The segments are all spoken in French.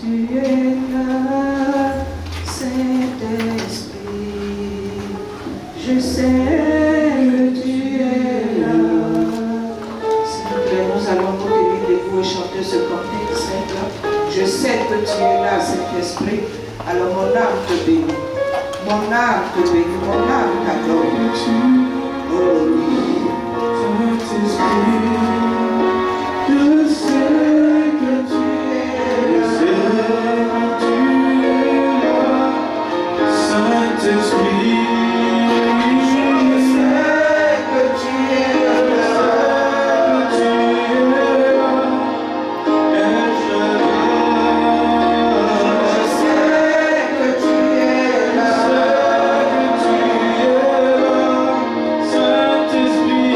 tu es là, Saint-Esprit. Je sais que tu es là. S'il vous plaît, nous allons nous tenir debout et chanter ce cantique simple. Je sais que tu es là, Saint-Esprit. Alors mon âme te bénit. Mon âme te bénit, mon âme t'adore. Oh oui. Saint-Esprit, je sais que tu es là. Saint-Esprit, je sais que tu es là. Et je sais que tu es là. Saint-Esprit.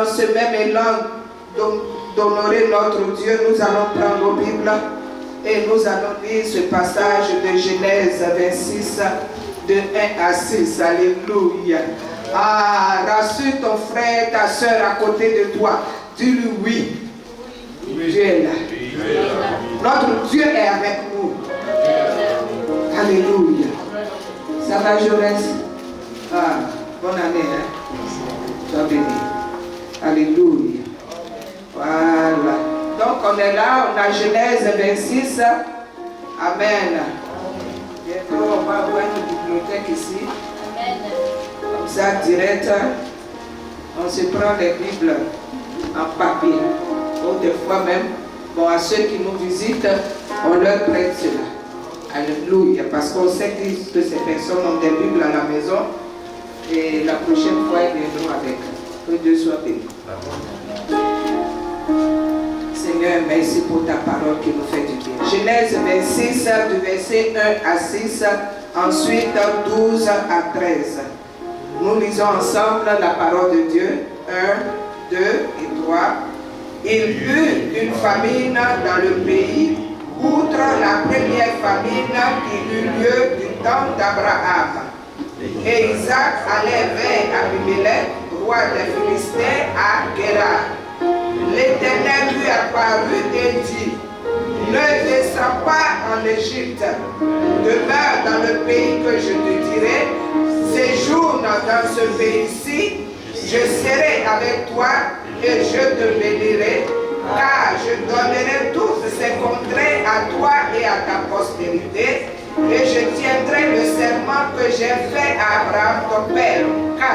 dans ce même élan d'honorer notre Dieu, nous allons prendre nos Bibles et nous allons lire ce passage de Genèse 26, de 1 à 6. Alléluia. Ah, rassure ton frère, ta soeur à côté de toi. Dis-lui oui. Dieu est là. Notre Dieu est avec nous. Alléluia. Ça va, Jonas? Ah, bonne année, hein? Sois béni. Alléluia. Voilà. Donc, on est là, on a Genèse 26. Amen. Bientôt, on va avoir une bibliothèque ici. Amen. Comme ça, direct, on se prend les Bibles en papier. Autrefois même, bon, à ceux qui nous visitent, on leur prête cela. Alléluia. Parce qu'on sait que ces personnes ont des Bibles à la maison et la prochaine fois, ils viendront avec. Que Dieu soit béni. Seigneur, merci pour ta parole qui nous fait du bien. Genèse 26, du verset 1 à 6, ensuite 12 à 13. Nous lisons ensemble la parole de Dieu. 1, 2 et 3. Il y eut une famine dans le pays, outre la première famine qui eut lieu du temps d'Abraham. Et Isaac allait vers Abimelech, roi des Philistins, à Guérar. L'Éternel lui apparut et dit: ne descends pas en Égypte, demeure dans le pays que je te dirai, séjourne dans ce pays-ci, je serai avec toi et je te bénirai, car je donnerai toutes ces contrées à toi et à ta postérité, et je tiendrai le serment que j'ai fait à Abraham ton père. 4.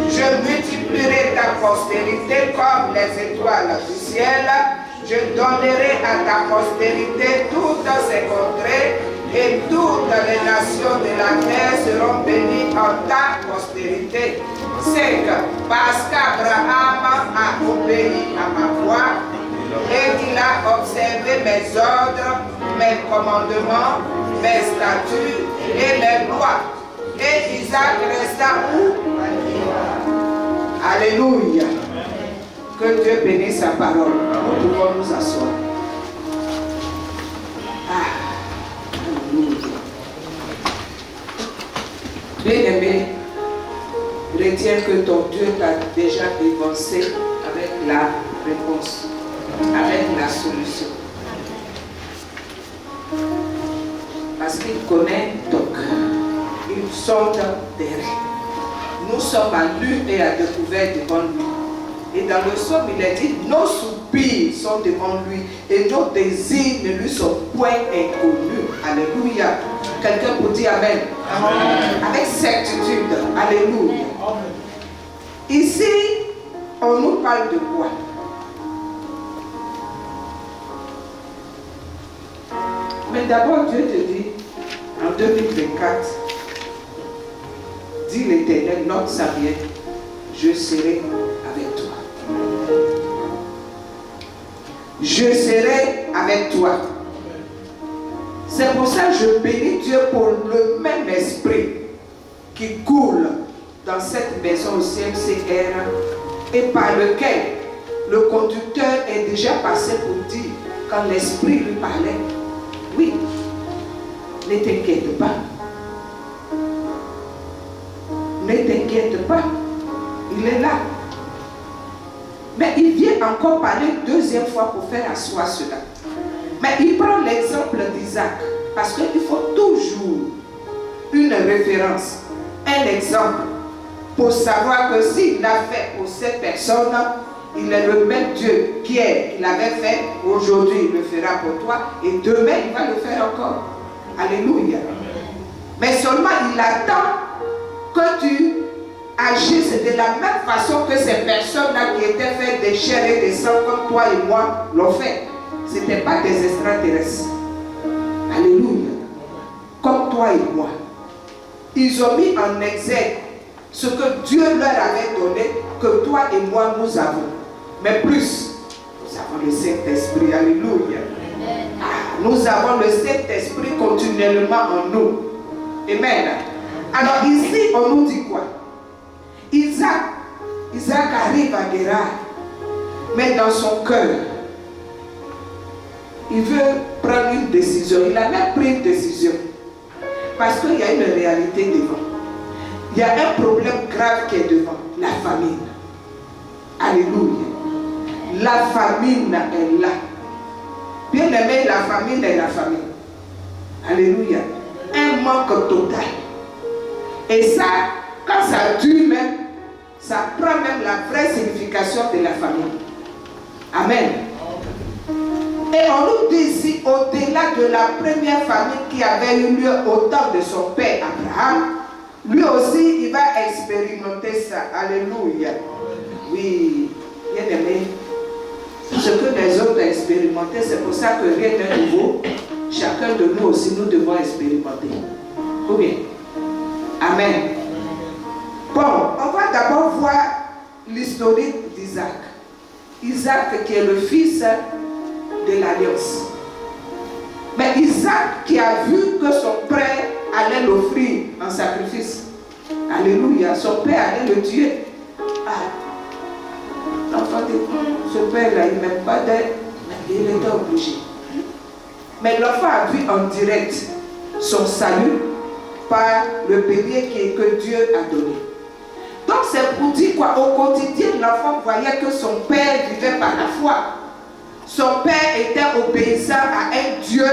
Je multiplierai ta postérité comme les étoiles du ciel. Je donnerai à ta postérité toutes ces contrées et toutes les nations de la terre seront bénies en ta postérité. 5. Parce qu'Abraham a obéi à ma voix et qu'il a observé mes ordres, mes commandements, mes statuts et mes lois. Et Isaac resta où? Alléluia. Que Dieu bénisse sa parole. Nous pouvons nous asseoir. Ah, alléluia. Bien-aimé, retiens que ton Dieu t'a déjà dévancé avec la réponse, avec la solution. Parce qu'il connaît ton cœur. Il sonde tes rêves. Nous sommes à nu et à découvert devant lui. Et dans le psaume, il est dit: nos soupirs sont devant lui et nos désirs ne lui sont point inconnus. Alléluia. Quelqu'un peut dire Amen. Amen. Avec certitude. Alléluia. Amen. Ici, on nous parle de quoi? Mais d'abord, Dieu te dit en 2024, dit l'Éternel, notre Savieur, je serai avec toi. Je serai avec toi. C'est pour ça que je bénis Dieu pour le même esprit qui coule dans cette maison au CMCR et par lequel le conducteur est déjà passé pour dire, quand l'esprit lui parlait, oui, ne t'inquiète pas. Ne t'inquiète pas, il est là. Mais il vient encore parler une deuxième fois pour faire asseoir cela. Mais il prend l'exemple d'Isaac, parce qu'il faut toujours une référence, un exemple, pour savoir que s'il l'a fait pour cette personne, il est le même Dieu qui l'avait fait aujourd'hui, il le fera pour toi, et demain il va le faire encore. Alléluia. Mais seulement il attend que tu agisses de la même façon que ces personnes-là qui étaient faites de chair et de sang comme toi et moi l'ont fait. Ce n'étaient pas des extraterrestres. Alléluia. Comme toi et moi. Ils ont mis en exergue ce que Dieu leur avait donné, que toi et moi nous avons. Mais plus, nous avons le Saint-Esprit. Alléluia. Nous avons le Saint-Esprit continuellement en nous. Amen. Alors ici, on nous dit quoi? Isaac Isaac arrive à Guérard, mais dans son cœur, il veut prendre une décision. Il a même pris une décision. Parce qu'il y a une réalité devant. Il y a un problème grave qui est devant. La famine. Alléluia. La famine est là. Bien aimé, la famine est la famine. Alléluia. Un manque total. Et ça, quand ça dure même, ça prend même la vraie signification de la famine. Amen. Et on nous dit ici, au-delà de la première famine qui avait eu lieu au temps de son père Abraham, lui aussi, il va expérimenter ça. Alléluia. Oui, bien aimé. Ce que les autres ont expérimenté, c'est pour ça que rien n'est nouveau. Chacun de nous aussi, nous devons expérimenter. Ou bien? Amen. Bon, on va d'abord voir l'historique d'Isaac. Isaac qui est le fils de l'alliance. Mais Isaac qui a vu que son père allait l'offrir en sacrifice. Alléluia, son père allait le tuer. Ah, l'enfant dit, ce père-là, il ne m'aime pas d'aide. Il était obligé. Mais l'enfant a vu en direct son salut par le bélier que Dieu a donné. Donc c'est pour dire quoi? Au quotidien, l'enfant voyait que son père vivait par la foi. Son père était obéissant à un Dieu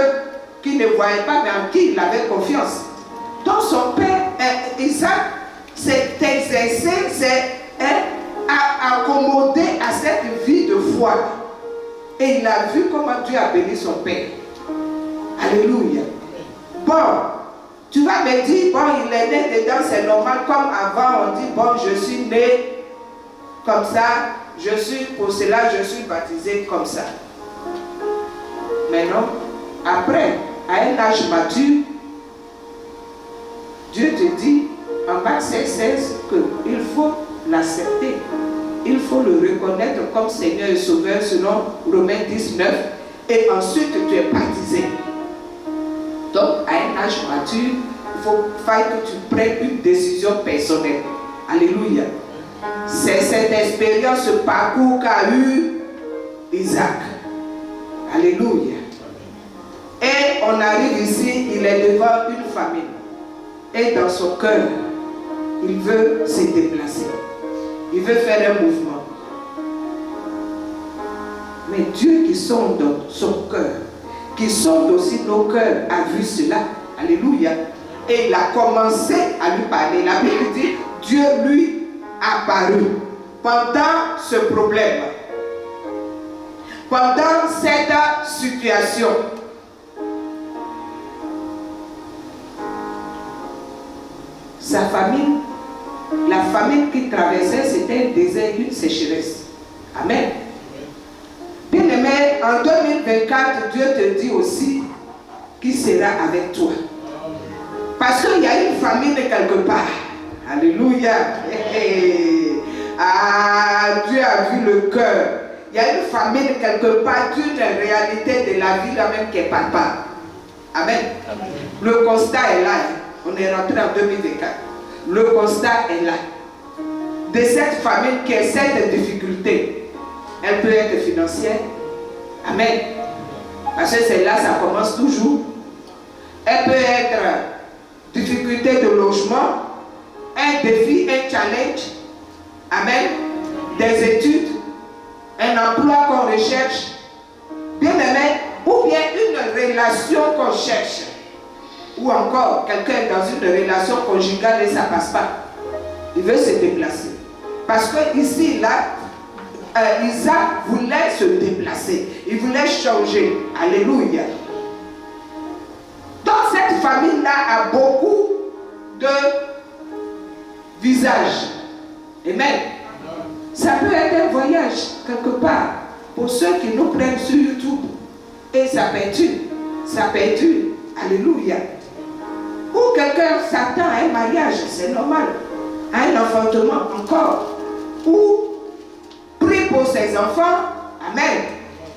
qu'il ne voyait pas, mais en qui il avait confiance. Donc son père, Isaac, s'est exercé, s'est accommodé à cette vie de foi. Et il a vu comment Dieu a béni son père. Alléluia. Bon, tu vas me dire, bon, il est né dedans, c'est normal, comme avant on dit, bon, je suis né comme ça, pour cela je suis baptisé comme ça. Mais non, après, à un âge mature, Dieu te dit, en Marc 16, qu'il faut l'accepter. Il faut le reconnaître comme Seigneur et Sauveur selon Romains 19, et ensuite tu es baptisé. Donc, à un âge mature, il faut que tu prennes une décision personnelle. Alléluia. C'est cette expérience, ce parcours qu'a eu Isaac. Alléluia. Et on arrive ici, il est devant une famille. Et dans son cœur, il veut se déplacer. Il veut faire un mouvement. Mais Dieu qui sonde son cœur, qui sonde aussi nos cœurs, a vu cela. Alléluia. Et il a commencé à lui parler. La Bible dit, Dieu lui apparu pendant ce problème, pendant cette situation. Sa famille, la famine qu'il traversait, c'était un désert, une sécheresse. Amen. Bien aimé, en 2024, Dieu te dit aussi qu'il sera avec toi. Parce qu'il y a une famine quelque part. Alléluia. Ah, Dieu a vu le cœur. Il y a une famine quelque part d'une réalité de la vie là même qui est palpable. Amen. Amen. Le constat est là. On est rentré en 2024. Le constat est là. De cette famine qui est cette difficulté. Elle peut être financière. Amen. Parce que c'est là, ça commence toujours. Elle peut être difficulté de logement, un défi, un challenge. Amen. Des études, un emploi qu'on recherche. Bien aimé, ou bien une relation qu'on cherche. Ou encore, quelqu'un est dans une relation conjugale et ça ne passe pas. Il veut se déplacer. Parce que ici, là, Isaac voulait se déplacer. Il voulait changer. Alléluia. Donc cette famille-là a beaucoup de visages. Amen. Ça peut être un voyage quelque part. Pour ceux qui nous prennent sur YouTube. Et ça perdure. Ça perdure. Alléluia. Ou quelqu'un s'attend à un mariage, c'est normal. À un enfantement encore. Ou prie pour ses enfants. Amen.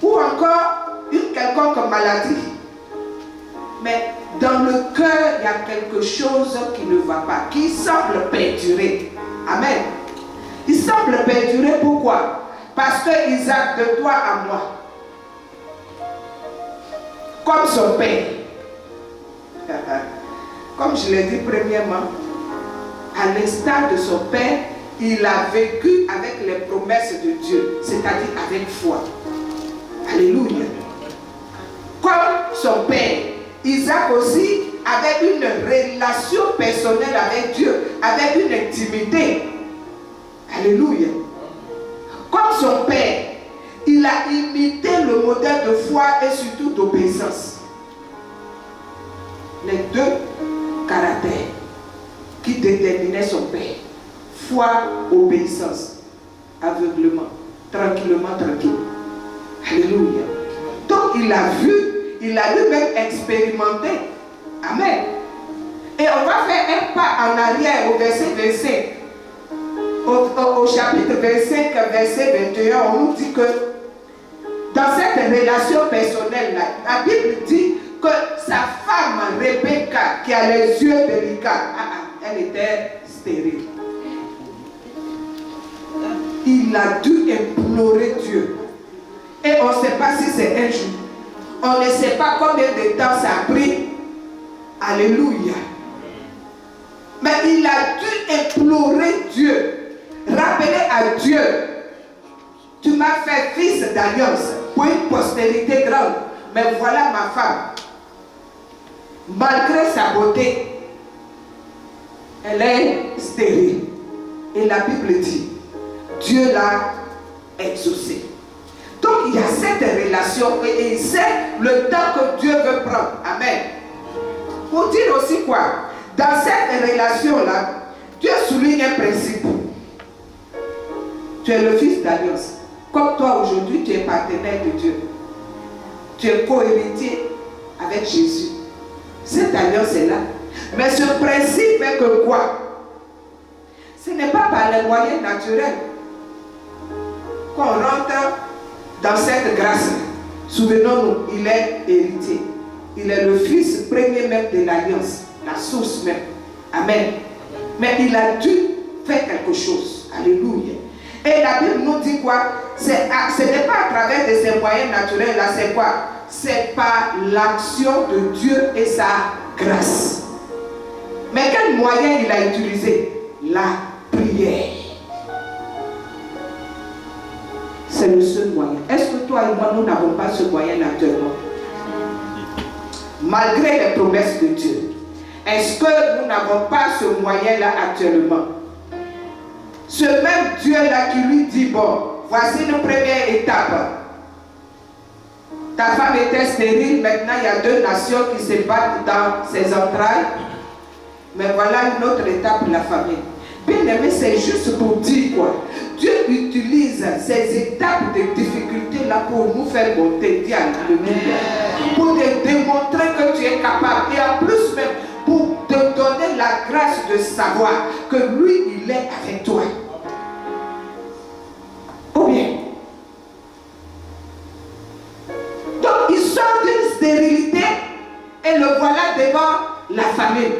Ou encore une quelconque maladie. Mais dans le cœur, il y a quelque chose qui ne va pas, qui semble perdurer. Amen. Il semble perdurer. Pourquoi? Parce que Isaac, de toi à moi, comme son père, comme je l'ai dit premièrement, à l'instar de son père, il a vécu avec les promesses de Dieu, c'est-à-dire avec foi. Alléluia. Comme son père, Isaac aussi avait une relation personnelle avec Dieu, avec une intimité. Alléluia. Comme son père, il a imité le modèle de foi et surtout d'obéissance. Les deux caractères qui déterminaient son père. Foi, obéissance, aveuglement, tranquillement, tranquille. Alléluia. Donc il a vu, il a lui-même expérimenté. Amen. Et on va faire un pas en arrière au verset 25. Au chapitre 25, verset 21, on nous dit que dans cette relation personnelle-là, la Bible dit que sa femme Rebecca, qui a les yeux délicats, elle était stérile. Il a dû implorer Dieu. Et on ne sait pas si c'est un jour. On ne sait pas combien de temps ça a pris. Alléluia. Mais il a dû implorer Dieu. Rappeler à Dieu, tu m'as fait fils d'alliance pour une postérité grande. Mais voilà ma femme. Malgré sa beauté, elle est stérile. Et la Bible dit, Dieu l'a exaucée. Donc il y a cette relation et il sait le temps que Dieu veut prendre. Amen. Pour dire aussi quoi? Dans cette relation-là, Dieu souligne un principe. Tu es le fils d'alliance. Comme toi aujourd'hui, tu es partenaire de Dieu. Tu es co-héritier avec Jésus. Cette alliance est là. Mais ce principe est que quoi? Ce n'est pas par les moyens naturels qu'on rentre dans cette grâce. Souvenons-nous, il est héritier. Il est le fils premier même de l'alliance, la source même. Amen. Mais il a dû faire quelque chose. Alléluia. Et la Bible nous dit quoi? Ce n'est pas à travers de ces moyens naturels là, c'est quoi? C'est par l'action de Dieu et sa grâce. Mais quel moyen il a utilisé? La prière. C'est le seul moyen. Est-ce que toi et moi, nous n'avons pas ce moyen actuellement? Malgré les promesses de Dieu. Est-ce que nous n'avons pas ce moyen-là actuellement? Ce même Dieu-là qui lui dit, bon, voici une première étape. Ta femme était stérile, maintenant il y a 2 nations qui se battent dans ses entrailles. Mais voilà une autre étape de la famille. Bien aimé, c'est juste pour dire quoi? Dieu utilise ces étapes de difficulté-là pour nous faire monter. Dis alléluia. Pour te démontrer que tu es capable. Et en plus même, pour te donner la grâce de savoir que lui, il est avec toi. Ou bien. Donc, il sort d'une stérilité et le voilà devant la famille.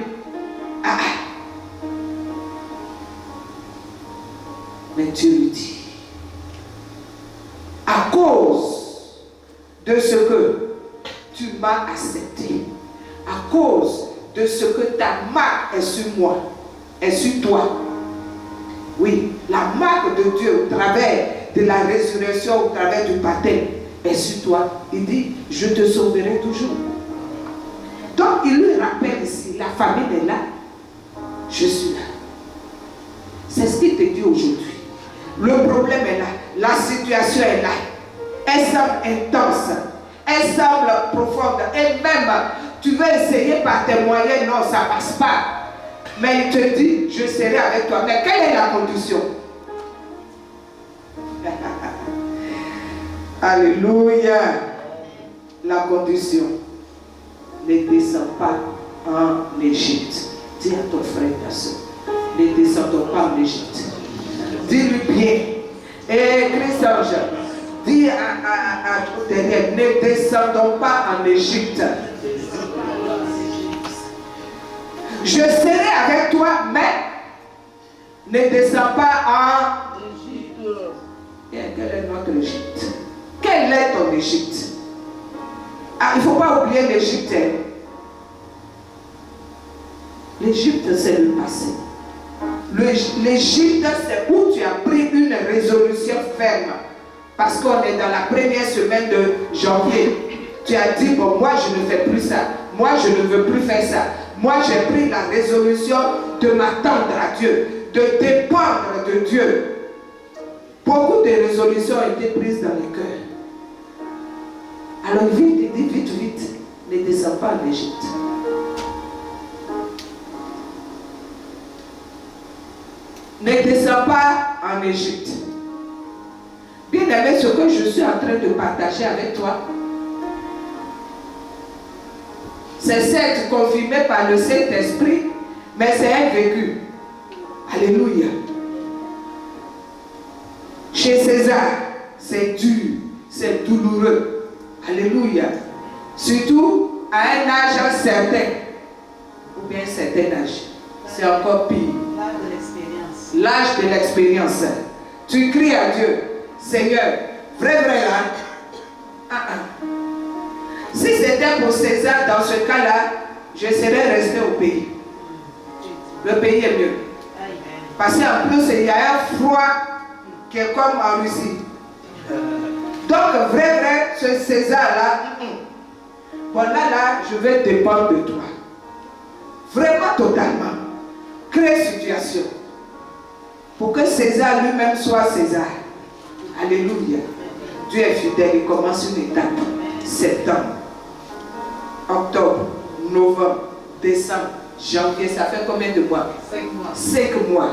Mais Dieu lui dit, à cause de ce que tu m'as accepté, à cause de ce que ta marque est sur moi, est sur toi. Oui, la marque de Dieu au travers de la résurrection, au travers du baptême, est sur toi. Il dit, je te sauverai toujours. Donc il lui rappelle ici, la famille est là, je suis là. C'est ce qu'il te dit aujourd'hui. Le problème est là, la situation est là. Elle semble intense, elle semble profonde. Et même, tu veux essayer par tes moyens, non, ça ne passe pas. Mais il te dit, je serai avec toi. Mais quelle est la condition? Alléluia. La condition, ne descends pas en Égypte. Dis à ton frère, ta soeur, ne descendons pas en Égypte. Dis-lui bien. Et Christ-Ange, dis à tout derrière, ne descendons pas en Égypte. Je serai avec toi, mais ne descends pas Bien, quel est notre Égypte? Quel est ton Égypte? Ah, il ne faut pas oublier l'Égypte. L'Égypte, c'est le passé. L'Égypte, c'est où tu as pris une résolution ferme. Parce qu'on est dans la première semaine de janvier. Tu as dit, bon, moi, je ne fais plus ça. Moi, je ne veux plus faire ça. Moi, j'ai pris la résolution de m'attendre à Dieu, de dépendre de Dieu. Beaucoup de résolutions ont été prises dans les cœurs. Alors, vite, vite, ne descends pas en Égypte. Ne descends pas en Égypte. Bien aimé, ce que je suis en train de partager avec toi, c'est certes confirmé par le Saint-Esprit, mais c'est un vécu. Alléluia. Chez César, c'est dur, c'est douloureux. Alléluia. Surtout à un âge certain, ou bien un certain âge. C'est encore pire. L'âge de l'expérience. Tu cries à Dieu, Seigneur, vrai là. Si c'était pour César, dans ce cas-là, je serais resté au pays. Le pays est mieux. Parce qu'en plus, il y a un froid qui est comme en Russie. Donc, vrai, ce César-là, bon là, je vais dépendre de toi. Vraiment, totalement. Crée situation. Pour que César lui-même soit César. Alléluia. Dieu est fidèle, il commence une étape. Septembre, octobre, novembre, décembre, janvier, ça fait combien de mois? 5 mois.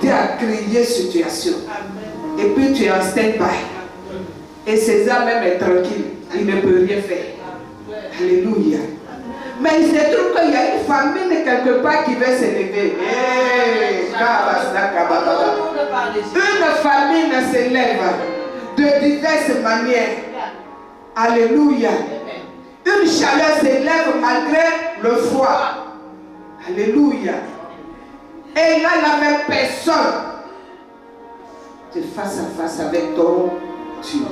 Dieu a créé situation. Amen. Et puis tu es en stand-by. Et César même est tranquille. Il ne peut rien faire. Amen. Alléluia. Mais il se trouve qu'il y a une famine quelque part qui va s'élever. Une famine s'élève de diverses manières. Alléluia. Une chaleur s'élève malgré le froid. Alléluia. Et là, la même personne, tu es face à face avec ton Dieu.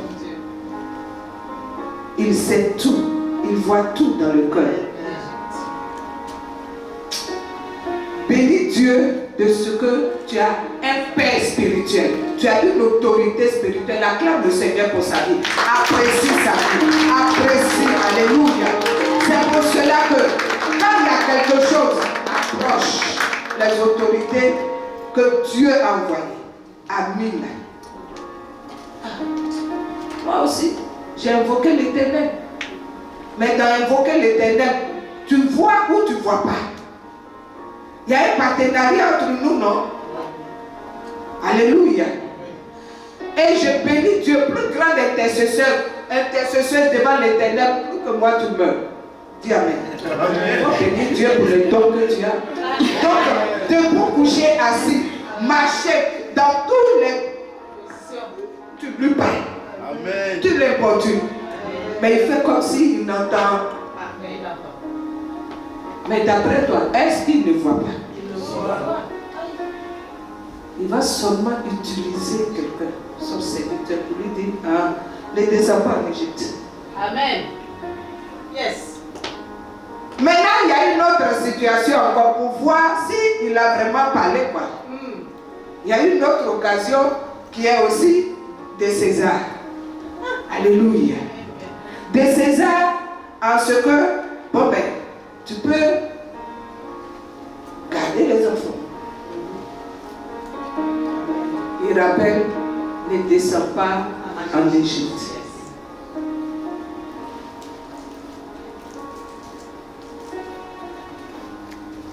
Il sait tout. Il voit tout dans le cœur. Bénis Dieu de ce que tu as un Père spirituel. Tu as une autorité spirituelle. Acclame le Seigneur pour sa vie. Apprécie sa vie. Apprécie. Alléluia. C'est pour cela que quand il y a quelque chose, approche les autorités que Dieu a envoyées. Amen. Moi aussi, j'ai invoqué l'Éternel. Mais dans invoquer l'Éternel, tu vois ou tu ne vois pas. Il y a un partenariat entre nous, non? Alléluia. Et je bénis Dieu, plus grand intercesseur devant l'Éternel, plus que moi tu meurs. Dis Amen. Je bénis Dieu pour le don que tu as. Donc, debout, coucher, assis, marcher dans tous les... Tu lui parles. Amen. Tu l'importunes. Mais il fait comme s'il n'entend. Mais d'après toi, est-ce qu'il ne voit pas? Il va seulement utiliser quelqu'un, son serviteur, pour lui dire, ne descends pas en Égypte. Amen. Yes. Maintenant, il y a une autre situation encore pour voir s'il a vraiment parlé quoi. Il y a une autre occasion qui est aussi de César. Alléluia. De César, en ce que, bon ben, tu peux garder les enfants. Il rappelle, ne descends pas en Égypte.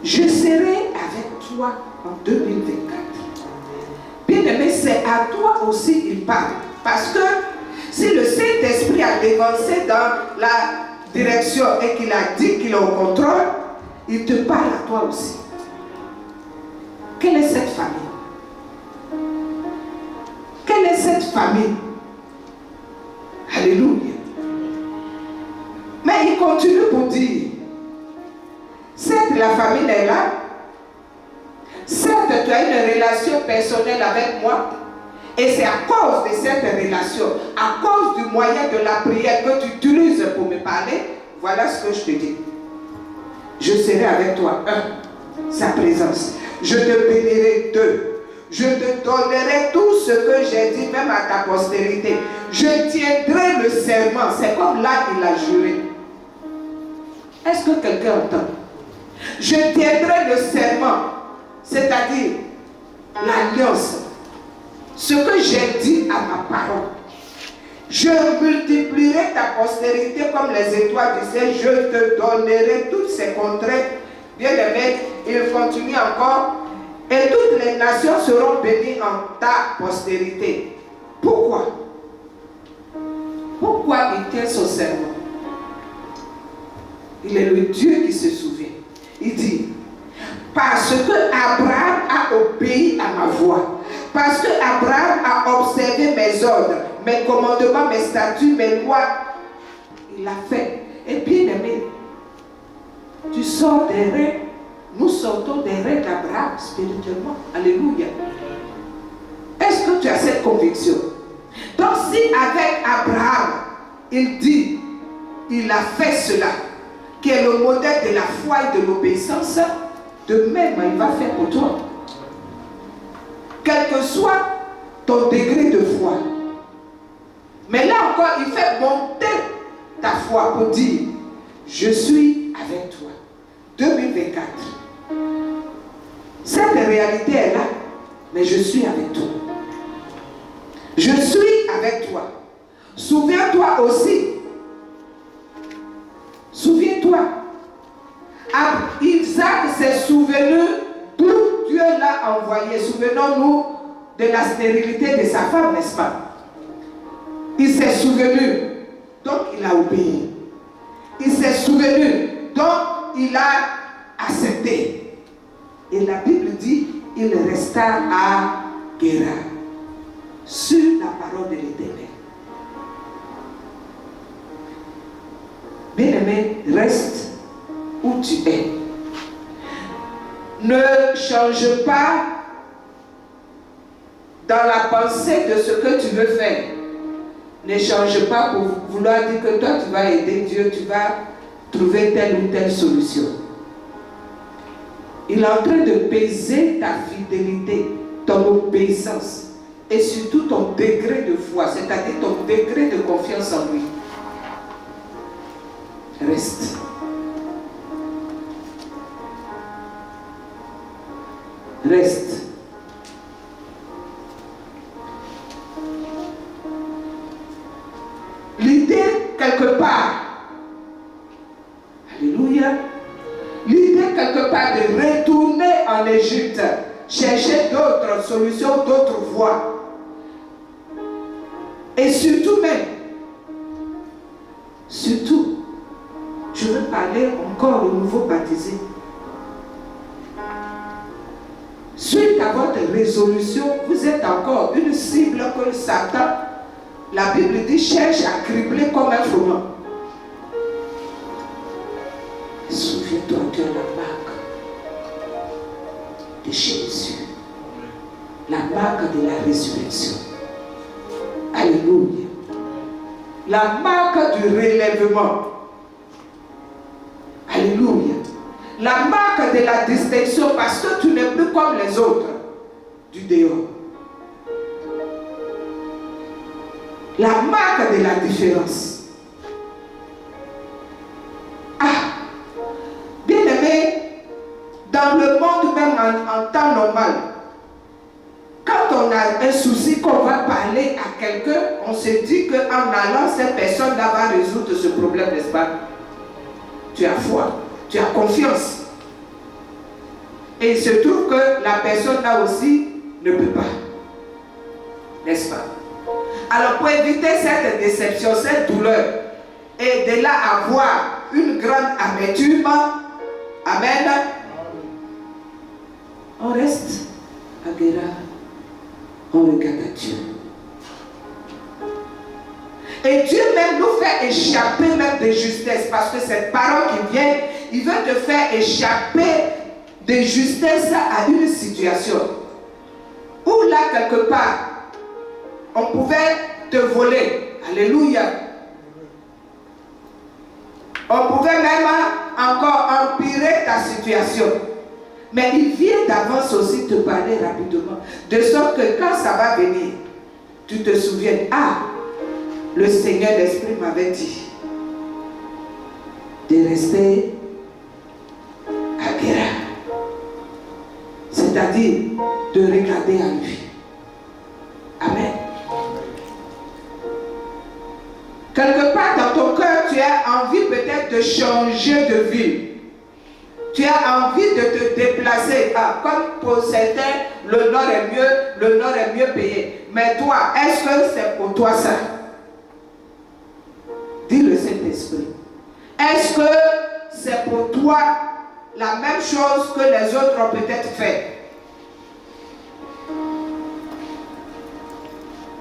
Je serai avec toi en 2024. Bien aimé, c'est à toi aussi il parle. Parce que si le Saint-Esprit a dévancé dans la direction et qu'il a dit qu'il est au contrôle, il te parle à toi aussi. Quelle est cette famille? Quelle est cette famille? Alléluia. Mais il continue pour dire, certes la famille est là, certes tu as une relation personnelle avec moi, Et c'est à cause de cette relation, à cause du moyen de la prière que tu utilises pour me parler, voilà ce que je te dis. Je serai avec toi. 1. Sa présence. Je te bénirai. 2. Je te donnerai tout ce que j'ai dit, même à ta postérité. Je tiendrai le serment. C'est comme là il a juré. Est-ce que quelqu'un entend? Je tiendrai le serment, c'est-à-dire l'alliance. Ce que j'ai dit à ma parole. Je multiplierai ta postérité comme les étoiles du ciel. Je te donnerai toutes ces contrées. Bien-aimé, il continue encore. Et toutes les nations seront bénies en ta postérité. Pourquoi? Pourquoi il tient son serment? Il est le Dieu qui se souvient. Il dit, parce que Abraham a obéi à ma voix, parce que Abraham a observé mes ordres, mes commandements, mes statuts, mes lois, il l'a fait. Et bien aimé, tu sors des reins, nous sortons des reins d'Abraham spirituellement. Alléluia. Est-ce que tu as cette conviction? Donc si avec Abraham, il dit, il a fait cela, qui est le modèle de la foi et de l'obéissance, de même il va faire pour toi. Quel que soit ton degré de foi. Mais là encore, il fait monter ta foi pour dire, je suis avec toi. 2024. Cette réalité est là, mais je suis avec toi. Je suis avec toi. Souviens-toi aussi. Souviens-toi. Isaac s'est souvenu d'où Dieu l'a envoyé. Souvenons-nous de la stérilité de sa femme, n'est-ce pas? Il s'est souvenu, donc il a obéi. Il s'est souvenu, donc il a accepté. Et la Bible dit, il resta à Guéra, sur la parole de l'Éternel. Bien-aimé, reste où tu es. Ne change pas dans la pensée de ce que tu veux faire. Ne change pas pour vouloir dire que toi tu vas aider Dieu, tu vas trouver telle ou telle solution. Il est en train de peser ta fidélité, ton obéissance et surtout ton degré de foi, c'est-à-dire ton degré de confiance en lui. Reste. Reste. L'idée, quelque part, alléluia, l'idée, quelque part, de retourner en Égypte, chercher d'autres solutions, d'autres voies. Et surtout même, je veux parler encore aux nouveaux baptisés. Suite à votre résolution, vous êtes encore une cible que Satan, la Bible dit, cherche à cribler comme un froment. Souviens-toi de la marque de Jésus, la marque de la résurrection. Alléluia. La marque du relèvement. Alléluia. La marque de la distinction, parce que tu n'es plus comme les autres du dehors. La marque de la différence. Ah, bien aimé, dans le monde même en temps normal, quand on a un souci qu'on va parler à quelqu'un, on se dit qu'en allant, cette personne-là va résoudre ce problème, n'est-ce pas? Tu as foi, tu as confiance. Et il se trouve que la personne là aussi ne peut pas. N'est-ce pas? Alors pour éviter cette déception, cette douleur, et de là avoir une grande amertume, amen, on reste à Guéra, on regarde à Dieu. Et Dieu même nous fait échapper même de justesse, parce que cette parole qui vient, il veut te faire échapper de justesse à une situation où là quelque part On pouvait te voler. Alléluia. On pouvait même encore empirer ta situation. Mais il vient d'avance aussi te parler rapidement. De sorte que quand ça va venir, tu te souviens, ah, le Seigneur l'Esprit m'avait dit de rester à Guéra. C'est-à-dire de regarder à lui. Amen. Quelque part dans ton cœur, tu as envie peut-être de changer de ville. Tu as envie de te déplacer. Ah, comme pour certains, le nord est mieux payé. Mais toi, est-ce que c'est pour toi ça? Dis le Saint-Esprit. Est-ce que c'est pour toi la même chose que les autres ont peut-être fait?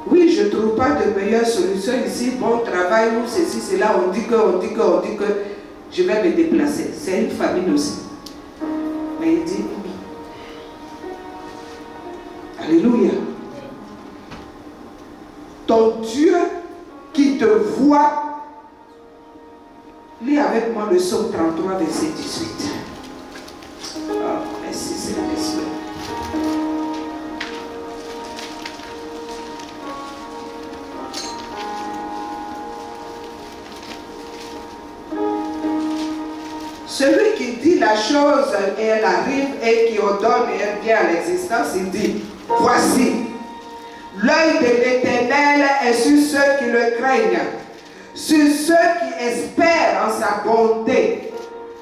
Oui, je ne trouve pas de meilleure solution ici. Bon travail ou ceci, cela, on dit que je vais me déplacer. C'est une famine aussi. Mais il dit, alléluia. Ton Dieu qui te voit, lis avec moi le psaume 33, verset 18. Oh, merci, Saint-Esprit. Celui qui dit la chose et elle arrive et qui ordonne et elle vient à l'existence, il dit, voici, l'œil de l'Éternel est sur ceux qui le craignent, sur ceux qui espèrent en sa bonté,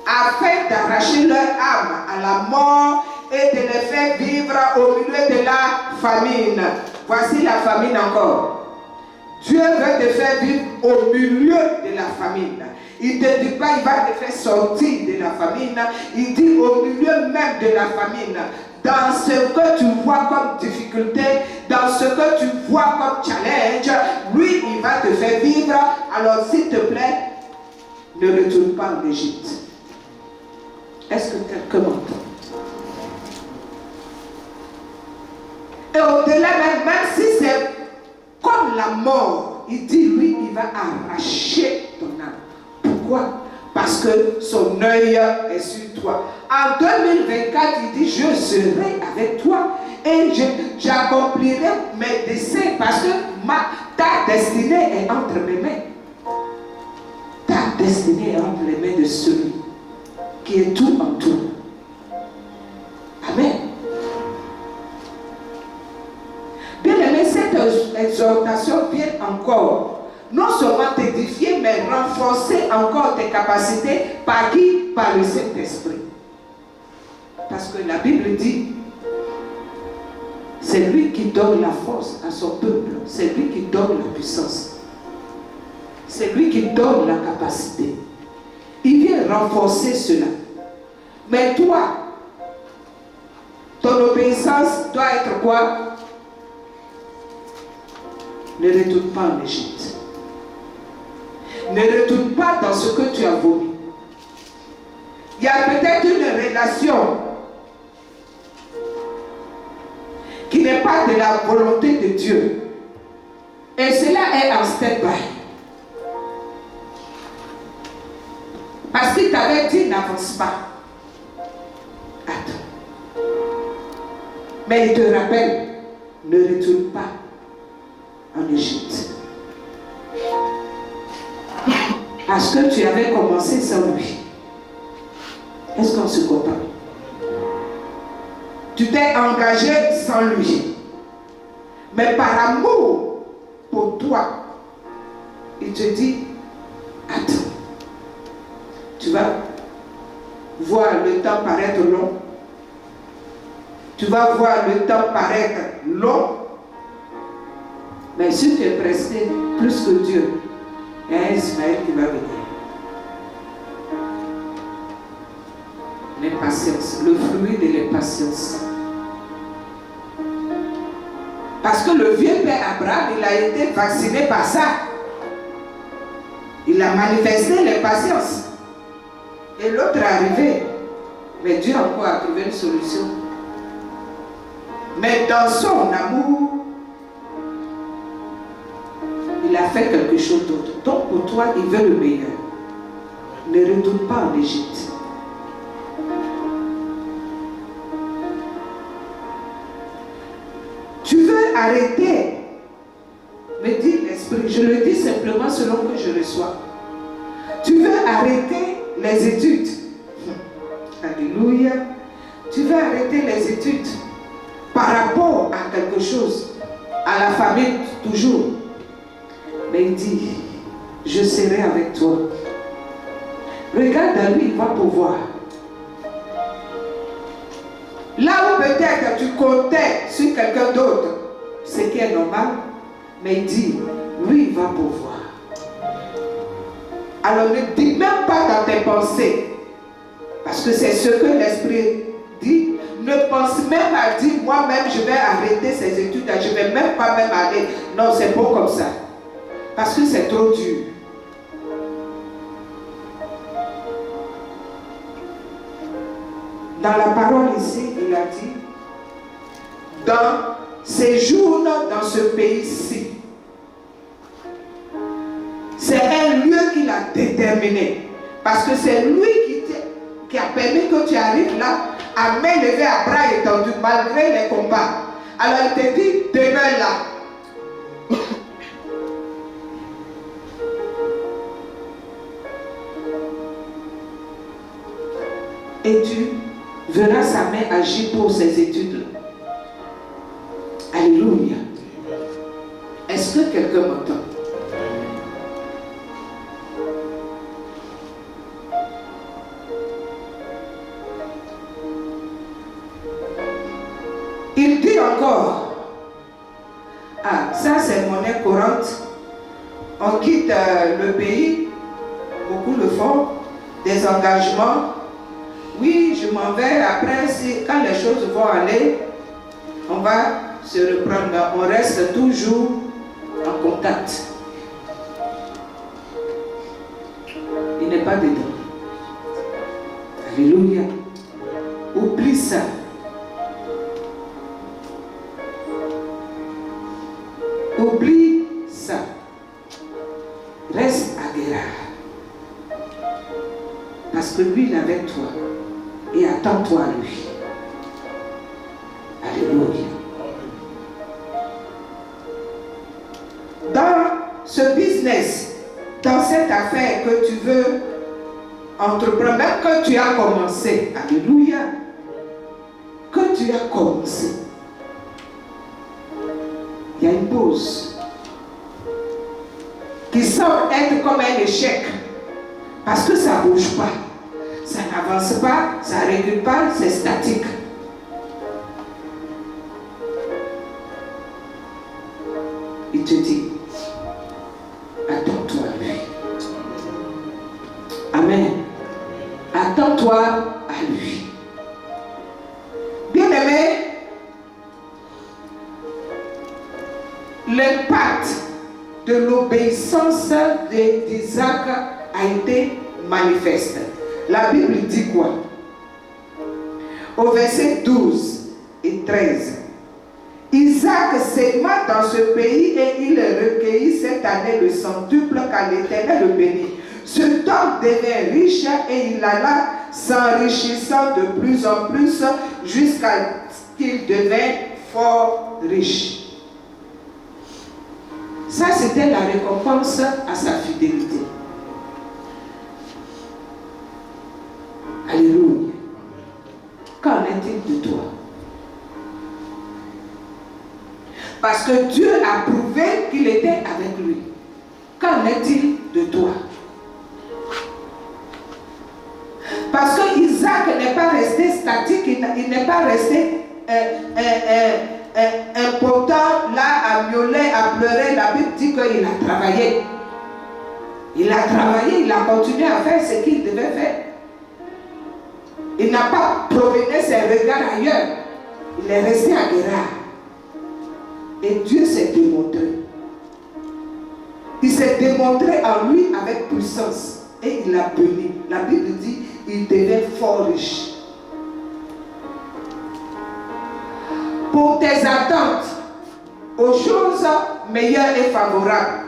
afin d'arracher leur âme à la mort et de les faire vivre au milieu de la famine. Voici la famine encore. Dieu veut te faire vivre au milieu de la famine. Il ne te dit pas, il va te faire sortir de la famine. Il dit au milieu même de la famine. Dans ce que tu vois comme difficulté, dans ce que tu vois comme challenge, lui, il va te faire vivre. Alors, s'il te plaît, ne retourne pas en Égypte. Est-ce que quelqu'un m'entend? Et au-delà, même si c'est comme la mort, il dit, lui, il va arracher ton âme. Pourquoi? Parce que son œil est sur toi. En 2024, il dit, je serai avec toi et j'accomplirai mes desseins parce que ta destinée est entre mes mains. Ta destinée est entre les mains de celui qui est tout en tout. Amen. Bien aimé, cette exhortation vient encore non seulement t'édifier, mais renforcer encore tes capacités. Par qui? Par le Saint-Esprit. Parce que la Bible dit, c'est lui qui donne la force à son peuple. C'est lui qui donne la puissance. C'est lui qui donne la capacité. Il vient renforcer cela. Mais toi, ton obéissance doit être quoi? Ne retourne pas en Égypte. Ne retourne pas dans ce que tu as voulu. Il y a peut-être une relation qui n'est pas de la volonté de Dieu. Et cela est en stand-by. Parce qu'il t'avait dit n'avance pas. Attends. Mais il te rappelle, ne retourne pas en Égypte. Parce que tu avais commencé sans lui. Est-ce qu'on se comprend? Tu t'es engagé sans lui. Mais par amour pour toi, il te dit, attends. Tu vas voir le temps paraître long. Tu vas voir le temps paraître long. Mais si tu es presté plus que Dieu, il y a un Ismaël qui va venir. L'impatience, le fruit de l'impatience. Parce que le vieux père Abraham, il a été vacciné par ça. Il a manifesté l'impatience. Et l'autre est arrivé. Mais Dieu encore a trouvé une solution. Mais dans son amour, a fait quelque chose d'autre. Donc pour toi, il veut le meilleur. Ne retourne pas en Égypte. Tu veux arrêter, me dit l'Esprit. Je le dis simplement selon que je reçois. Tu veux arrêter les études. Alléluia. Tu veux arrêter les études par rapport à quelque chose, à la famille toujours. Mais il dit, je serai avec toi. Regarde à lui, il va pouvoir. Là où peut-être tu comptais sur quelqu'un d'autre, ce qui est normal, mais il dit, lui, il va pouvoir. Alors ne dis même pas dans tes pensées, parce que c'est ce que l'Esprit dit. Ne pense même à dire, moi-même, je vais arrêter ces études, je ne vais même pas même aller. Non, c'est pas comme ça. Parce que c'est trop dur. Dans la parole ici, il a dit, dans séjourne dans ce pays-ci. C'est un lieu qu'il a déterminé. Parce que c'est lui qui a permis que tu arrives là, à main levée, à bras étendus, malgré les combats. Alors il te dit, demeure là. Et tu verras sa main agir pour ces études-là. Alléluia. Est-ce que quelqu'un m'entend? Il dit encore, ah, ça c'est monnaie courante. On quitte le pays, beaucoup le font, des engagements. Oui, je m'en vais. Après, quand les choses vont aller, on va se reprendre. On reste toujours en contact. Il n'est pas dedans. Alléluia. Oublie ça. Oublie ça. Reste à Guérard. Parce que lui, il est avec toi. Et attends-toi à lui. Alléluia. Dans ce business, dans cette affaire que tu veux entreprendre, même que tu as commencé, alléluia, que tu as commencé, il y a une pause qui semble être comme un échec parce que ça ne bouge pas. Ça n'avance pas, ça ne recule pas, c'est statique. Il te dit, attends-toi à lui. Amen. Attends-toi à lui. Bien-aimé, l'impact de l'obéissance d'Isaac a été manifeste. La Bible dit quoi? Au verset 12 et 13. Isaac s'aima dans ce pays et il recueillit cette année le centuple car l'Éternel le bénit. Cet homme devint riche et il alla s'enrichissant de plus en plus jusqu'à ce qu'il devint fort riche. Ça, c'était la récompense à sa fidélité. Alléluia. Qu'en est-il de toi? Parce que Dieu a prouvé qu'il était avec lui. Qu'en est-il de toi? Parce que Isaac n'est pas resté statique, il n'est pas resté impotent là à miauler, à pleurer. La Bible dit qu'il a travaillé. Il a travaillé, il a continué à faire ce qu'il devait faire. Il n'a pas promené ses regards ailleurs. Il est resté à Guérard. Et Dieu s'est démontré. Il s'est démontré en lui avec puissance. Et il a béni. La Bible dit il devait fort riche. Pour tes attentes aux choses meilleures et favorables,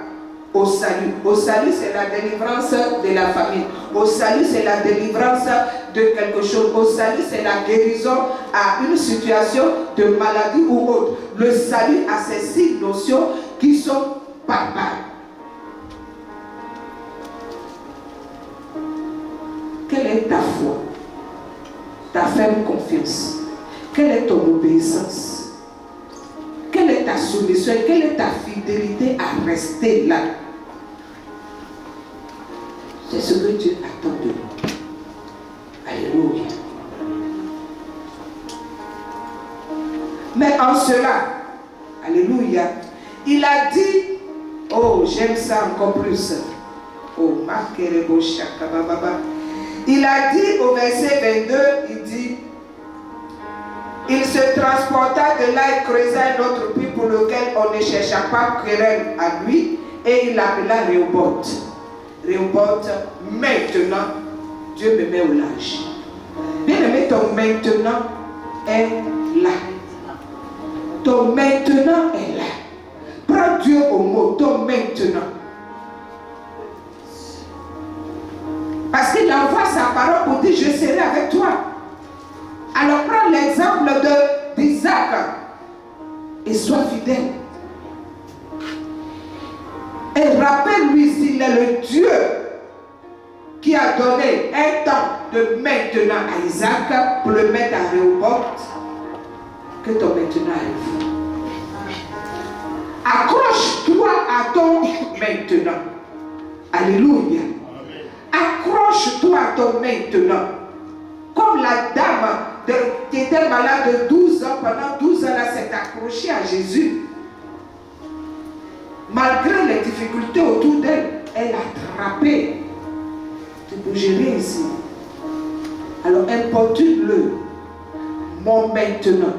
au salut. Au salut, c'est la délivrance de la famille. Au salut, c'est la délivrance de quelque chose. Au salut, c'est la guérison à une situation de maladie ou autre. Le salut a ces 6 notions qui sont barbares. Quelle est ta foi? Ta ferme confiance? Quelle est ton obéissance? Quelle est ta soumission? Quelle est ta fidélité à rester là? C'est ce que Dieu attend de nous. Alléluia. Mais en cela, alléluia, il a dit, oh j'aime ça encore plus. Oh, Makerebo Shakababa. Il a dit au verset 22, il dit, il se transporta de là et creusa un autre puits pour lequel on ne chercha pas querelle à lui, et il l'appela Rehoboth. Rehoboth, maintenant, Dieu me met au large. Bien aimé, ton maintenant est là. Ton maintenant est là. Prends Dieu au mot, ton maintenant. Parce qu'il envoie sa parole pour dire, je serai avec toi. Alors prends l'exemple d'Isaac et sois fidèle. Et rappelle-lui s'il est le Dieu qui a donné un temps de maintenant à Isaac pour le mettre à Rehoboth, que ton maintenant arrive. Accroche-toi à ton maintenant. Alléluia. Accroche-toi à ton maintenant. Comme la dame qui était malade de 12 ans, pendant 12 ans, elle s'est accrochée à Jésus. Malgré les difficultés autour d'elle, elle a attrapé. Tu ne bouges rien ici. Alors importune-le. Mon maintenant.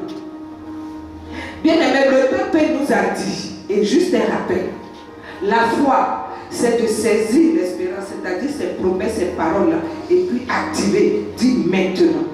Bien aimé, le peuple nous a dit, et juste un rappel, la foi, c'est de saisir l'espérance, c'est-à-dire ces promesses, ces paroles-là, et puis activer, dit maintenant.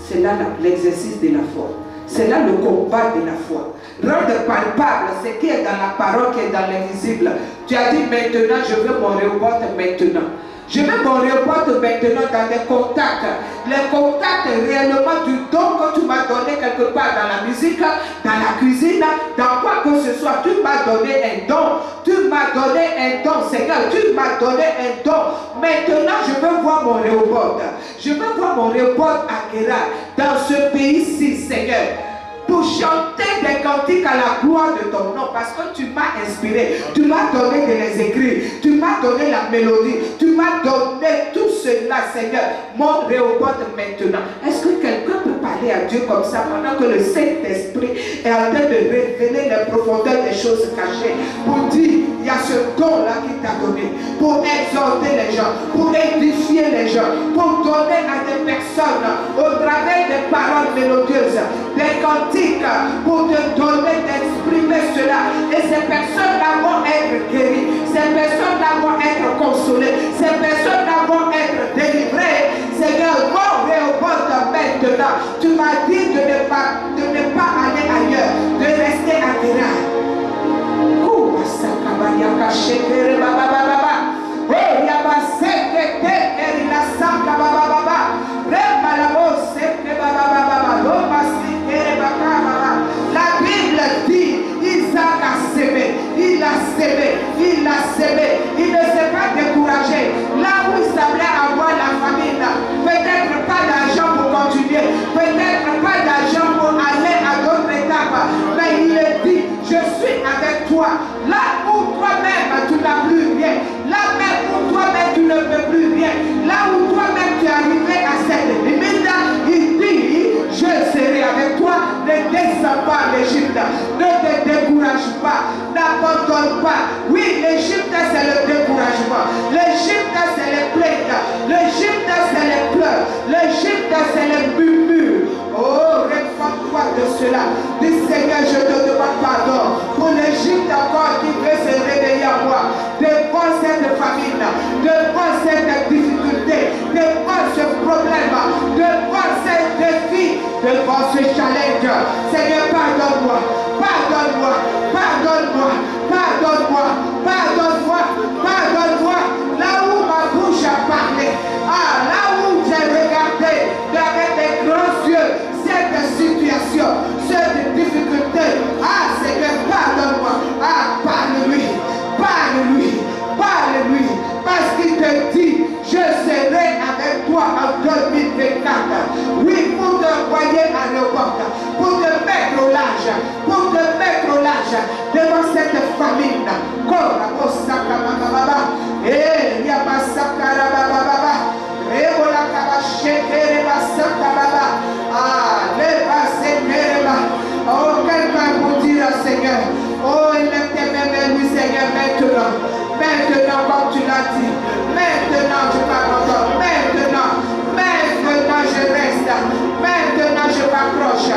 C'est là l'exercice de la foi. C'est là le combat de la foi. Rendre palpable ce qui est dans la parole, qui est dans l'invisible. Tu as dit maintenant, je veux mon Rehoboth maintenant. Je veux mon Rehoboth maintenant dans des contacts. Les contacts réellement du don que tu m'as donné quelque part dans la musique, dans la cuisine, dans quoi que ce soit. Tu m'as donné un don. Tu m'as donné un don, Seigneur. Tu m'as donné un don. Maintenant, je veux voir mon Rehoboth. Je veux voir mon Rehoboth à Kéra, dans ce pays-ci, Seigneur, pour chanter des cantiques à la gloire de ton nom, parce que tu m'as inspiré, tu m'as donné de les écrire, tu m'as donné la mélodie, tu m'as donné tout cela, Seigneur, mon Rehoboth maintenant. Est-ce que quelqu'un peut parler à Dieu comme ça pendant que le Saint-Esprit est en train de révéler les profondeurs des choses cachées, pour dire, il y a ce don-là qui t'a donné, pour exhorter les gens, pour édifier les gens, pour donner à des personnes, au travers des paroles mélodieuses, des cantiques, pour te donner d'exprimer cela. Et ces personnes-là vont être guéries. Ces personnes-là vont être consolées. Ces personnes-là vont être délivrées. Seigneur, mon Rehoboth maintenant. Tu m'as dit de ne pas aller ailleurs, de rester à Kéra. La Bible dit, Isaac a sémé, il a sémé, il a sémé, il ne s'est pas découragé. Là où il semblait avoir la famine, peut-être pas d'argent pour continuer, peut-être pas d'argent pour aller à d'autres étapes, mais il est dit, je suis avec toi. Là où toi-même tu n'as plus rien, là même où toi-même tu ne peux plus rien, là où toi-même tu es arrivé à cette limite, il dit, je serai avec toi, ne descends pas l'Égypte, ne te décourage pas, n'abandonne pas. Oui, l'Égypte c'est le découragement, l'Égypte c'est les plaintes, l'Égypte c'est les pleurs, l'Égypte c'est les murmures. Oh, réforme-toi de cela. Dis Seigneur, je te demande pardon pour l'Égypte encore qui veut se réveiller à moi, devant cette famine, devant cette difficulté, devant ce problème, devant ces défis, devant ce challenge. Seigneur, pardonne-moi. Pardonne pardonne-moi, pardonne-moi, pardonne-moi, pardonne-moi, pardonne-moi. Là où ma bouche a parlé, là où j'ai regardé avec des grands yeux cette situation, cette difficulté, Seigneur, pardonne-moi. Parle-lui, parle-lui, parle-lui, parce qu'il te dit, je serai avec toi en 2024. Oui, pour te envoyer à n'importe, pour te mettre au large, pour te mettre au large devant cette famine. Oh, quelqu'un pour dire au Seigneur, oh, il était même lui, Seigneur, maintenant. Maintenant, comme tu l'as dit, maintenant je m'abandonne, maintenant je reste, maintenant je m'accroche,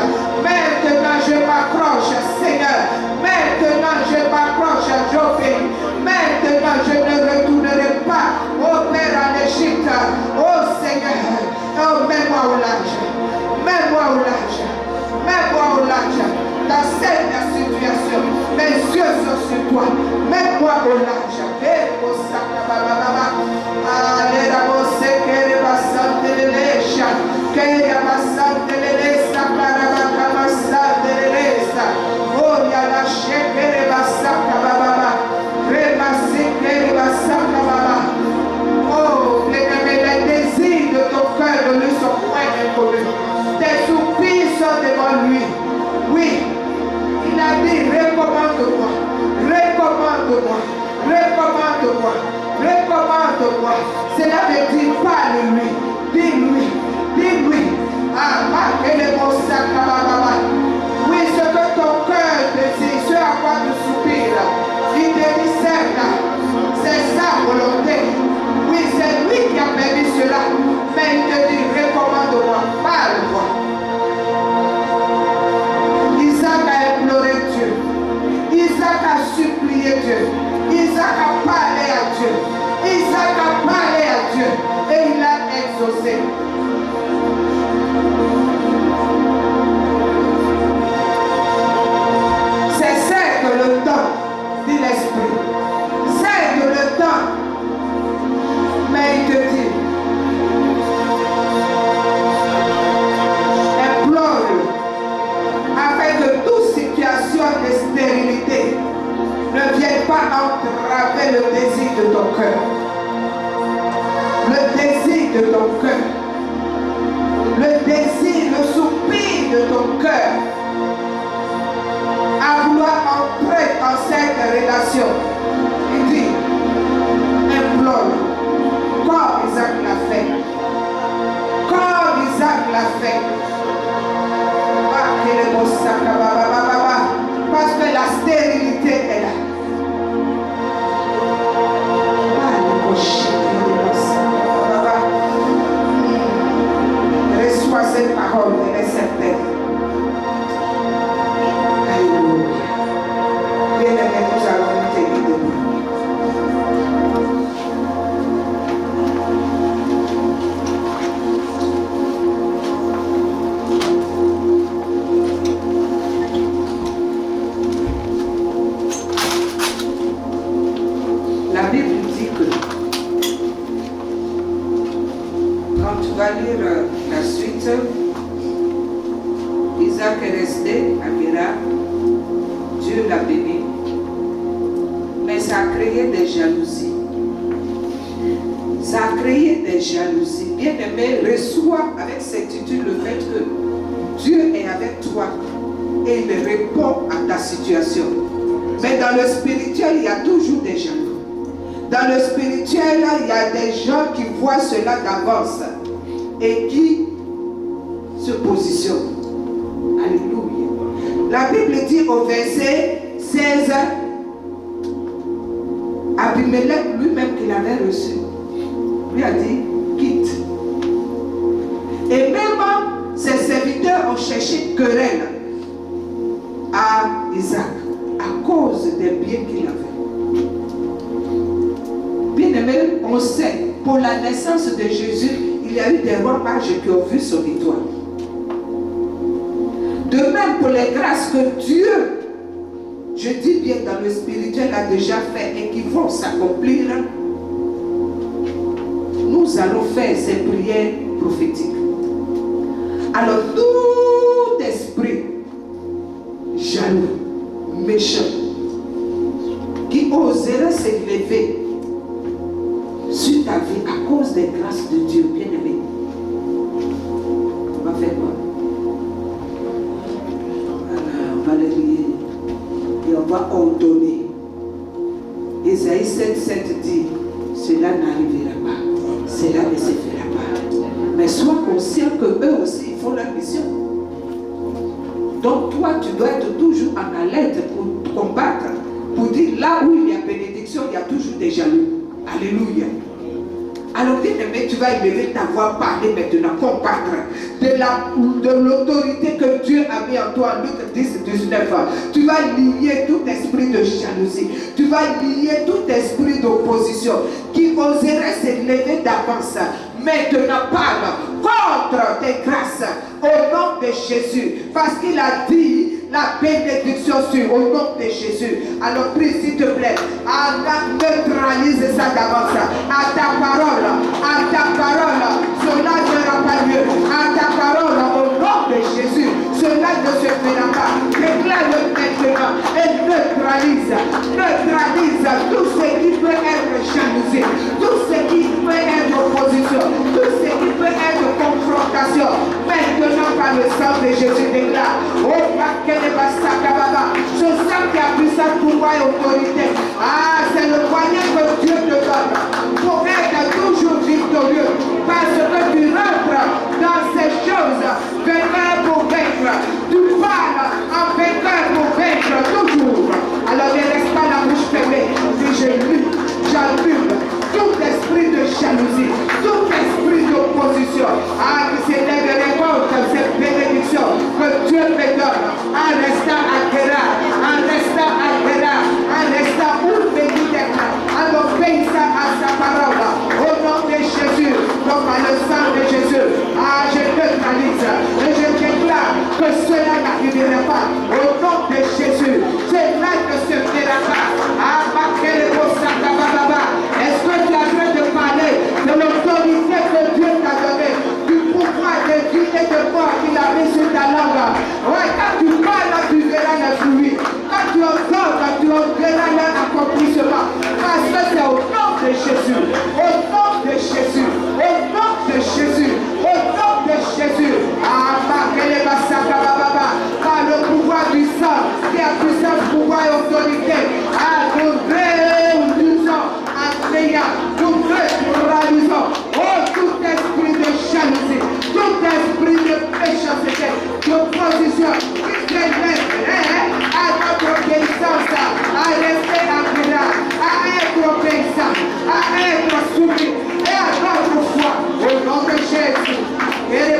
Seigneur, maintenant je m'accroche, j'obéis, maintenant je ne retournerai pas au Père en Égypte, oh Seigneur, oh mets-moi au large, dans cette situation, mes yeux sont sur toi, mets-moi au large. Oh, les désirs de ton cœur ne lui sont point inconnus. Tes soupirs sont devant lui. Oui, il a dit, recommande-moi, recommande-moi, recommande-moi, recommande-moi. Cela veut dire, parle-lui, dis-lui, dis-lui. Oui, ce que ton cœur désire, ce à quoi tu soupires, il te discerne, c'est sa volonté. Oui, c'est lui qui a permis cela, mais il te dit, recommande-moi, parle-moi. Isaac a imploré Dieu. Isaac a supplié Dieu. Isaac a parlé à Dieu. Isaac a parlé à Dieu. Et il a exaucé. C'est certes le temps, dit l'Esprit. Certes le temps. Mais il te dit, implore-le, afin que toute situation de stérilité ne vienne pas entraver le désir de ton cœur. Le désir de ton cœur. Le désir, le soupir de ton cœur. À vouloir entrer dans cette relation. Il dit, implore, comme Isaac l'a fait. Comme Isaac l'a fait. Parce que la stérilité est là. Reçois cette parole, elle est certaine. Alléluia. Bien-aimés, nous allons nous tenir debout. La Bible dit que quand tu vas lire la suite, Isaac est resté à Guérar, Dieu l'a béni, mais ça a créé des jalousies. Ça a créé des jalousies. Bien-aimé, reçois avec certitude le fait que Dieu est avec toi et il répond à ta situation. Mais dans le spirituel, il y a toujours des jaloux. Dans le spirituel, il y a des gens qui voient cela d'avance et qui se positionnent. Alléluia. La Bible dit au verset 16, Abimelech lui-même qu'il avait reçu, lui a dit, quitte. Et même ses serviteurs ont cherché querelle à Isaac à cause des biens qu'il avait. Bien-aimé, on sait, pour la naissance de Jésus, il y a eu des rois mages qui ont vu son étoile. De même pour les grâces que Dieu je dis bien dans le spirituel, a déjà fait et qui vont s'accomplir, nous allons faire ces prières prophétiques. Alors tout esprit jaloux, méchant, qui oserait s'élever sur ta vie à cause des grâces de Dieu, bien-aimé, on va faire quoi? On va les lier et on va ordonner. Isaïe 7,7 dit, cela n'arrivera pas, cela ne se fera pas. Mais sois conscient que eux aussi ils font leur mission. Donc toi tu dois être toujours en alerte pour combattre, pour dire là où il y a bénédiction, il y a toujours des jaloux. Alléluia. Alors bien aimé, tu vas élever ta voix, parler maintenant, combattre de l'autorité que Dieu a mis en toi, Luc 10, 19. Tu vas lier tout esprit de jalousie, tu vas lier tout esprit d'opposition qui oserait s'élever d'avance. Maintenant parle contre tes grâces au nom de Jésus, parce qu'il a dit la bénédiction sur au nom de Jésus. Alors prie s'il te plaît, neutralise ça d'avance. À ta parole, cela ne sera pas mieux. À ta parole, au nom de Jésus, cela ne se fera pas. Déclare-le maintenant et neutralise tout ce qui peut être jalousie, tout ce qui peut être opposition, tout ce qui peut être confrontation. Maintenant par le sang de Jésus déclare, ce sang qui a puissance, pouvoir et autorité. Ah, c'est le moyen que Dieu te donne pour être toujours victorieux. Parce que tu rentres dans ces choses, vainqueur pour vaincre. Tu parles en vainqueur pour vaincre toujours. Alors ne reste pas la bouche fermée. Si j'allume tout esprit de jalousie, tout esprit d'opposition, qui s'élèverait contre cette bénédiction que Dieu me donne, en restant à Guéra, en restant où béni d'être, en obéissant à sa parole, au nom de Jésus, donc par le sang de Jésus, je neutralise et je déclare que cela n'arrivera pas, au nom de Jésus, cela ne se fera pas. Est-ce que tu es en train de parler de l'autorité que Dieu t'a donnée, du pouvoir de vie et de mort qu'il a mis sur ta langue? Ouais, quand tu parles, tu verras le fruit. Quand tu entends, tu verras leur accomplissement. Parce que c'est au nom de Jésus, au nom de Jésus, au nom de Jésus, au nom de Jésus. Par le pouvoir du sang, qui a puissance, pouvoir et autorité, nous neutralisons tout esprit de jalousie, tout esprit de méchanceté, d'opposition qui s'élève à notre obéissance, à rester agréable, à être obéissant, à être soumis et à notre foi au nom de Jésus. Et les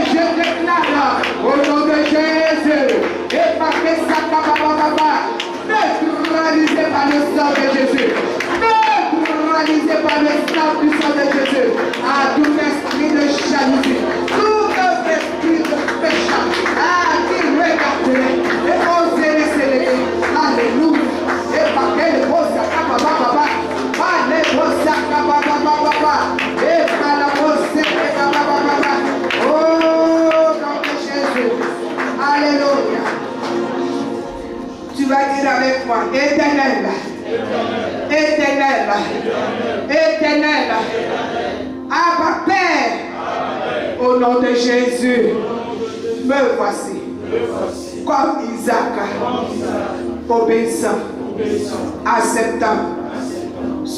je déclare au nom de Jésus, et par que ça neutralisé par le sang de Jésus, neutralisé par le sang du sang de Jésus, à tout esprit de jalousie, tout esprit de péché, qui regarderait et oserait s'élever. Alléluia. Et par que le beau sakababa, et par la beauté oh, nom de Jésus. Alléluia. Tu vas dire avec moi, Éternel, Éternel, Éternel, Abba Père, au nom de Jésus, me voici, comme Isaac, obéissant, acceptant,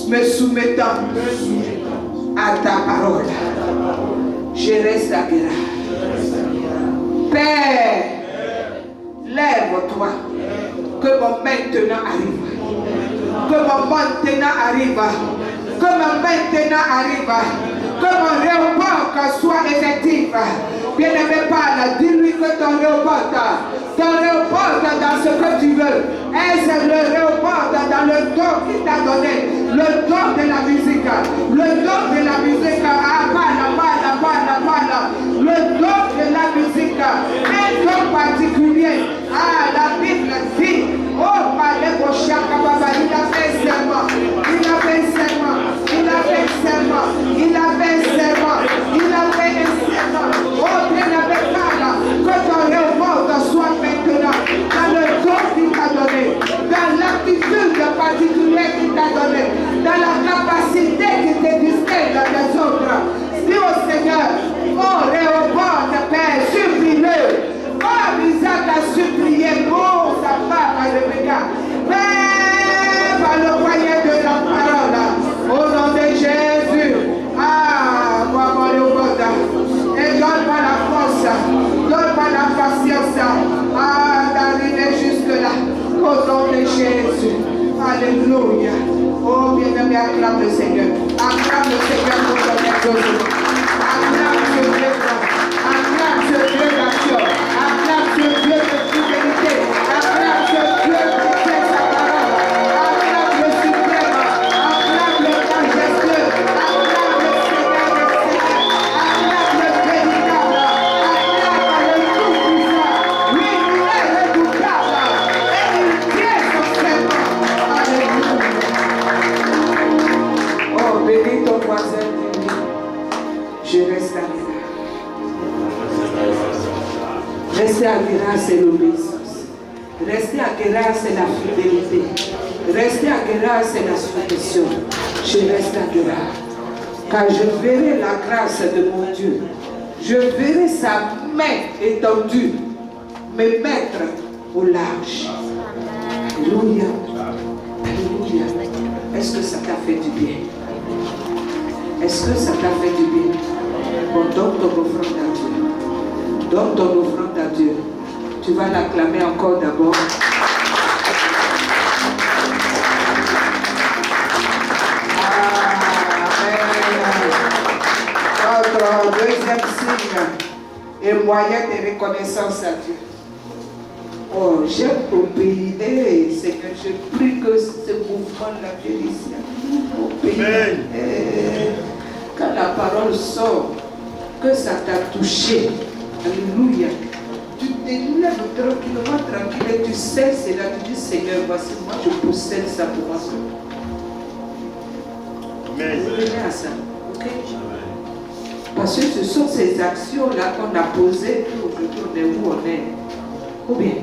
me soumettant à ta parole. Je reste à Guéra. Père, lève-toi, que mon maintenant arrive. Que mon maintenant arrive. Que mon maintenant arrive. Que mon réoport soit effectif. Bien-aimé, parle, dis-lui que ton réoport dans ce que tu veux. Est-ce le réoport dans le don qu'il t'a donné? Le don de la musique. Le don de la musique. Parle, le don de la musique, un don particulier. Ah, la Bible dit, oh, il a fait serment, il a fait serment, il a fait serment, il a fait serment, il a fait un serment. Oh, bien que ton révolte soit maintenant dans le don qu'il t'a donné, dans l'attitude particulière qu'il t'a donné, dans la capacité qui te distingue des autres. Dis au Seigneur, oh, Réhoboth, Père, supplie-le. Oh, Isaac a supplié pour sa femme Rebecca. Mais par le moyen de la parole, au nom de Jésus, ah, moi, mon Réhoboth, et donne-moi la force, donne-moi la patience, ah, d'arriver jusque-là, au nom de Jésus. Alléluia. Oh, bien-aimé, acclame le Seigneur. Acclame le Seigneur pour ton exaucement. Acclame ce Dieu, acclame ce Dieu d'action, acclame ce Dieu de fidélité, acclame ce Dieu qui fait sa parole, acclame le suprême, acclame le majestueux, acclame le Seigneur des Seigneurs, acclame le véritable, acclame le tout-puissant. Oui, il est redoutable et il tient son serment. Alléluia. Oh, bénis ton voisin. Je reste à grâce. Rester à grâce, c'est l'obéissance. Rester à grâce, c'est la fidélité. Rester à grâce, c'est la soumission. Je reste à grâce. Car je verrai la grâce de mon Dieu. Je verrai sa main étendue me mettre au large. Alléluia. Alléluia. Est-ce que ça t'a fait du bien? Est-ce que ça t'a fait du bien? Bon, donne ton offrande à Dieu. Donne ton offrande à Dieu. Tu vas l'acclamer encore d'abord. Notre deuxième signe et moyen de reconnaissance à Dieu. Oh, j'aime obéir, Seigneur. Je prie que ce mouvement-là vienne ici. Quand la parole sort, que ça t'a touché. Alléluia. Tu te lèves tranquillement, tranquille, et tu sais, c'est là que tu dis, Seigneur, voici, moi je possède ça pour moi. Amen. À ça. Ok? Parce que ce sont ces actions-là qu'on a posées, aujourd'hui on est où on est. Ou bien,